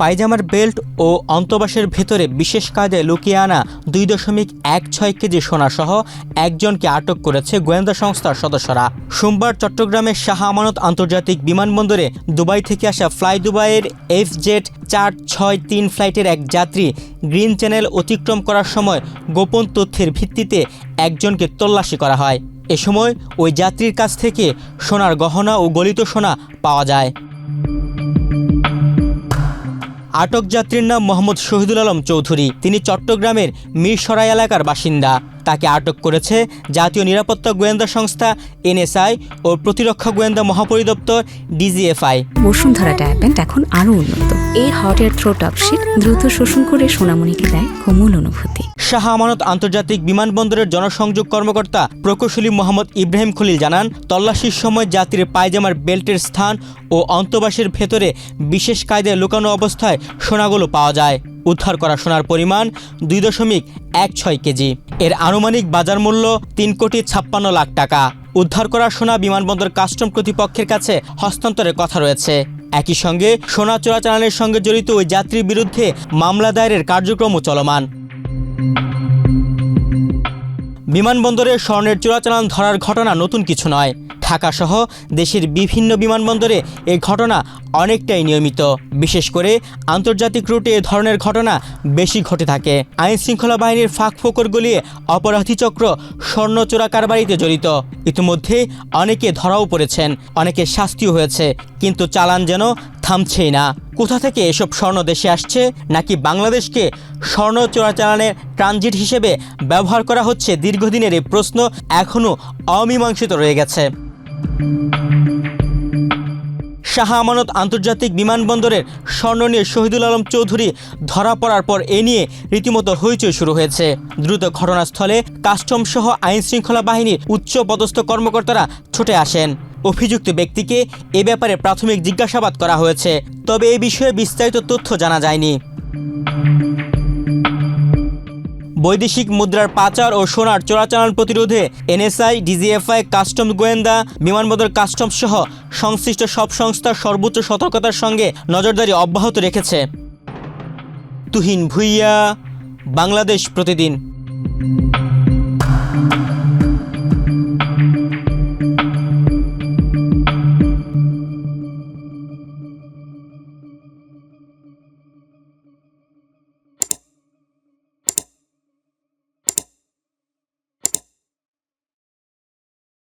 পায়জামার বেল্ট ও অন্তবাসের ভেতরে বিশেষ কায়দায় লুকিয়ে আনা 2.16 কেজি সোনাসহ একজনকে আটক করেছে গোয়েন্দা সংস্থার সদস্যরা। সোমবার চট্টগ্রামের শাহ আমানত আন্তর্জাতিক বিমানবন্দরে দুবাই থেকে আসা ফ্লাই দুবাইয়ের FZ 463 ফ্লাইটের এক যাত্রী গ্রিন চ্যানেল অতিক্রম করার সময় গোপন তথ্যের ভিত্তিতে একজনকে তল্লাশি করা হয়। এ সময় ওই যাত্রীর কাছ থেকে সোনার গহনা ও গলিত সোনা পাওয়া যায়। আটক যাত্রীর নাম মোহাম্মদ শহীদুল আলম চৌধুরী। তিনি চট্টগ্রামের মিরসরাই এলাকার বাসিন্দা। তাকে আটক করেছে জাতীয় নিরাপত্তা গোয়েন্দা সংস্থা NSI ও প্রতিরক্ষা গোয়েন্দা মহাপরিদপ্তর DGFI। বসুন্ধরা ডায়াপেন্ট এখন আরও উন্নত। এই হট এয়ার থ্রো টপশিট দ্রুত শোষণ করে সোনামণিকে দেয় কোমল অনুভূতি। শাহ আমানত আন্তর্জাতিক বিমানবন্দরের জনসংযোগ কর্মকর্তা প্রকৌশলী মোহাম্মদ ইব্রাহিম খলিল জানান, তল্লাশির সময় যাত্রীর পায়জামার বেল্টের স্থান ও অন্তবাসের ভেতরে বিশেষ কায়দায় লুকানো অবস্থায় সোনাগুলো পাওয়া যায়। উদ্ধার করা সোনার পরিমাণ 2.16 কেজি। এর আনুমানিক বাজার মূল্য 3.56 লাখ টাকা। উদ্ধার করা সোনা বিমানবন্দর কাস্টম কর্তৃপক্ষের কাছে হস্তান্তরের কথা রয়েছে। একই সঙ্গে সোনা চোরাচালানের সঙ্গে জড়িত ওই যাত্রীর বিরুদ্ধে মামলা দায়েরের কার্যক্রমও চলমান। বিমানবন্দরে স্বর্ণের চোরাচালান ধরার ঘটনা নতুন কিছু নয়। ঢাকাসহ দেশের বিভিন্ন বিমানবন্দরে এই ঘটনা অনেকটাই নিয়মিত। বিশেষ করে আন্তর্জাতিক রুটে এ ধরনের ঘটনা বেশি ঘটে থাকে। আইনশৃঙ্খলা বাহিনীর ফাঁকফোকর গলিয়ে অপরাধী চক্র স্বর্ণ চোরা কারবারিতে জড়িত। ইতিমধ্যে অনেকে ধরাও পড়েছেন, অনেকে শাস্তিও হয়েছে, কিন্তু চালান যেন থামছেই না। কোথা থেকে এসব স্বর্ণ দেশে আসছে, নাকি বাংলাদেশকে স্বর্ণ চোরাচালানের ট্রানজিট হিসেবে ব্যবহার করা হচ্ছে? দীর্ঘদিনের এই প্রশ্ন এখনও অমীমাংসিত রয়ে গেছে। শাহ আমানত আন্তর্জাতিক বিমানবন্দরের স্বর্ণ নিয়ে শহীদুল আলম চৌধুরী ধরা পড়ার পর এ নিয়ে রীতিমতো হইচই শুরু হয়েছে। দ্রুত ঘটনাস্থলে কাস্টম সহ আইনশৃঙ্খলা বাহিনীর উচ্চ পদস্থ কর্মকর্তারা ছুটে আসেন। অভিযুক্ত ব্যক্তিকে এ ব্যাপারে প্রাথমিক জিজ্ঞাসাবাদ করা হয়েছে, তবে এ বিষয়ে বিস্তারিত তথ্য জানা যায়নি। বৈদেশিক মুদ্রার পাচার ও সোনার চোরাচালান প্রতিরোধে NSI, DGFI, কাস্টমস গোয়েন্দা, বিমানবন্দর কাস্টমস সহ সংশ্লিষ্ট সব সংস্থা সর্বোচ্চ সতর্কতার সঙ্গে নজরদারি অব্যাহত রেখেছে। তুহিন ভুইয়া, বাংলাদেশ প্রতিদিন।